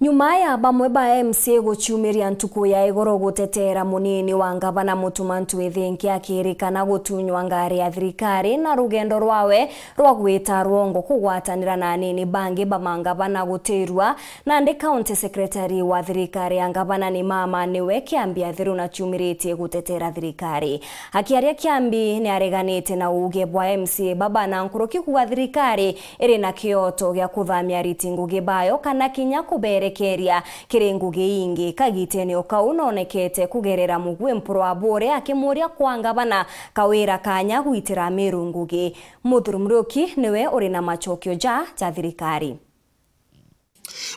Nyuma ya bamwe ba MC guchumiria ntuku ya igoro gutetera munini wa ngavana MUTUMA ntwithinki akirikana gutunywa ngari ya thirikari na rugendo rwawe rwa gwita rwongo kugwatanira na nini bangi bamangavana gutirwa na ndi county secretary wa thirikari ya ngavana ni mama niwe kiambi Atheru na chumiritie gutetera thirikari. Akiaria kiambi ni areganite na uge bwa MC baba na nkuruki kuwa thirikari iri na KIOTO gya KUTHAMIA ARITI NGUGI BAYO kana kinya kubere keria kiri NGUGI ingi kagitene okaunonekete kugerera mugwe mpuro abore akimuria kwa ngavana kawira kanya gwitira miru NGUGI. Muthurumruki niwe uri na machokio ja thirikari.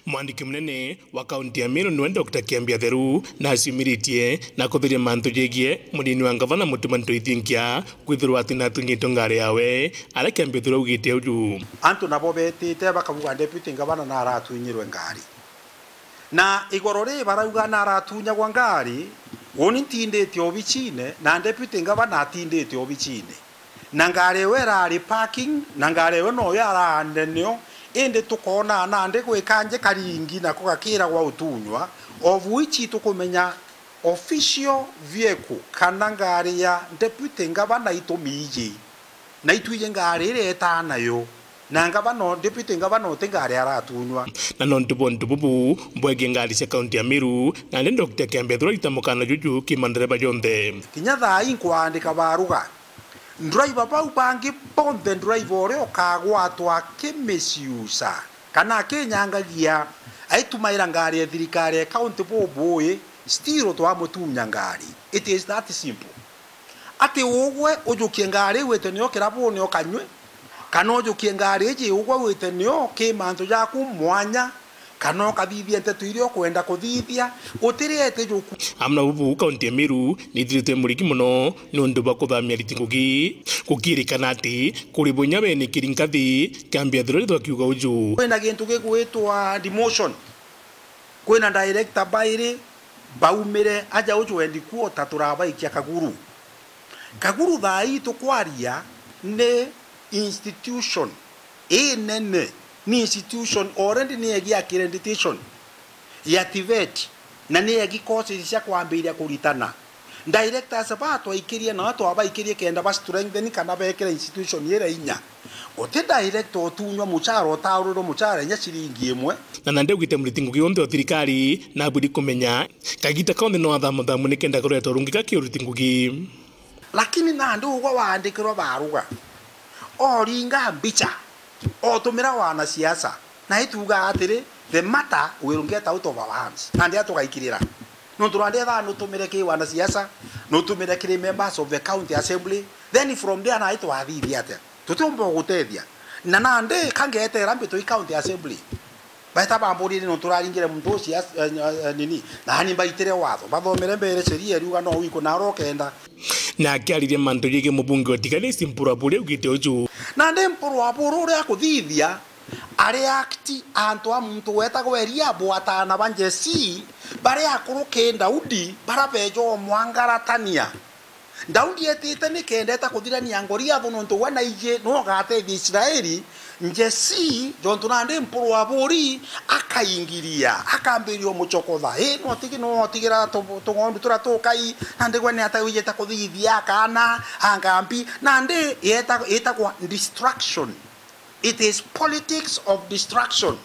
Mwandiki mnene wa kaunti ya Meru niwe Dr. Kiambi Atheru na asiumiritie na kuthiria mantu jegie munini wa ngavana MUTUMA ntwithinkia kwithirwa ati natunyito ngari yawe ala Kiambi Atheru augite uju antu nabo betite bakavuga deputy ngavana na aratunyirwe ngari na igoro ri barauga na aratunyagwa ngari woni ntindite obichine na deputy ngavana atindite obichine na ngari wera ari parking na ngari we no yara andenyo ende tukona na ande gwikanje karingi na kugakira gwa utunywa of which tukumenya official vehicle kana ngari ya deputy ngavana itomiji na ituje ngari ireta nayo na ngavana deputy ngavana tengari aratunywa na nontupontu bubu mbwege ngari cia kaunti ya Meru na ndi Dr. Kiambi Atheru itamukana juju kimandereba jonde kinyatha inkwandika baruga driver pau bangi ponde driver ore okagwatwa kimesiusa kana kenyangagia aitumaira ngari ya thirikari ya county boboe stiro to amutumya ngari. It is that simple. Ati ugwe ujukie ngari wetenio kirabo ni okanywe kana ujukie ngari eje ugwe wetenio ke manto yaku mwanya kana kathithia NTETO irio kwenda kuthithia utirete juku amna bubu kaunti ya Meru nithirite muriki muno nundu ba KUTHAMIA ARITI NGUGI gukirikana ati kuri bunya bene NKATHI Kiambi Atheru twakiuga uju kwina gintu gigwitwa demotion kwina director baire baumire aja uju endi kuota turabaikia kaguru thai tukwaria ne institution nene ni institution already ni egi accreditation ya TVET na ni egi courses cia kwambiria kuritana directors bato ikirie na watu abaikirie kenda ba strengthen kana bekera institution yera inya ote director otunywa mucharo taururo muchara nya ciringi imwe na nande ugite muriti NGUGI onthe thirikari na budi kumenya kagita kaunti no athamu ni kenda kureto rungika ki uriti NGUGI lakini na ndu ugwa waandikirwa baruga oringa mbicha otumira wana siasa na ituga atiri the matter will get out of our hands and ya tugaikirira no turande tha no tumire ki wana siasa no tumire ki members of the county assembly then from there na itu athithia ate tutumbo gutethia na nande kangete rambe to county assembly baita bamburi no turaringire muntu siasa nini na hani baitire watho bathomere mbere sheria riuga no wiko na rokenda na akiarire mantu yige mubunge otigane simpura bure ugite uju na ndi mpuru aburu ria kuthithia areact antu amuntu wetagwo eria bwatana banjesi bare akuruke Daudi barabejo mwangaratania Daudi etite ni kendeta kuthirania ngoria thuno ntu wana ije no gate Israeli njesi jontuna ndi mpuru aburi akaingiria akambirio muchokotha no tigi no tigira tungondu turatukai nande gwene atawije kuthithia kana angambi nande eta kwa distraction. It is politics of distraction.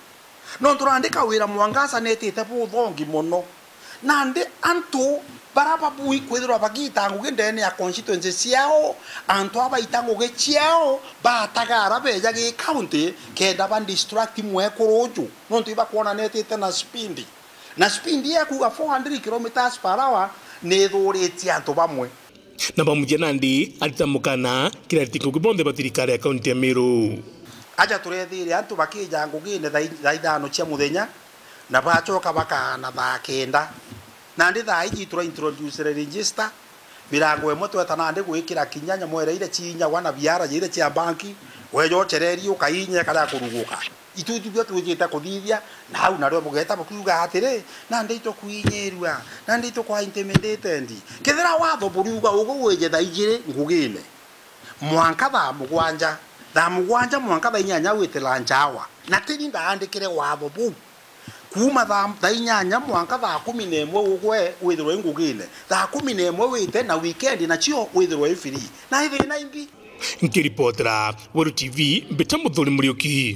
No turandika wira mwangasa netete buthongi muno nande antu baraba bui kwithirwa bagita NGUGI ndene ya constituency ciao antu abaita NGUGI ciao batagara beja gi county kenda ban distract mwekuruju no ntu ibakuona netete na spindi ya kuga 400 kilometers per hour ne thuriti antu bamwe na bamuje nandi alitamukana kila ARITI NGUGI bonde bathirikari ya kaunti ya Meru aja turethire antu bakija NGUGINE thaa ithano cia muthenya na bachoka bakana thaa kenda na ndi thaa iji tura introduce register mirango emwe twetana ndi gwikira kinyanya mwereire chinya wana biara jire cia banki wejo chereri ukainya kala kuruguka itutu byo tujita kuthithia na hau na ro mugeta bukuga atire na ndi to kuinyerua na ndi to kwa intimidated kethira watho buruga ugwe thaa ijire NGUGINE mwanka thaa mugwanja mwanka thaa inyanya witira njawa na tiri ndaandikire watho bu kuma thaa inyanya mwanka thaa 11 ugwe withirwo ingugine thaa 11 wite na weekend na chio withirwo free na hivi na ingi nkiripotera Weru TV mbeta muthuri Muriuki.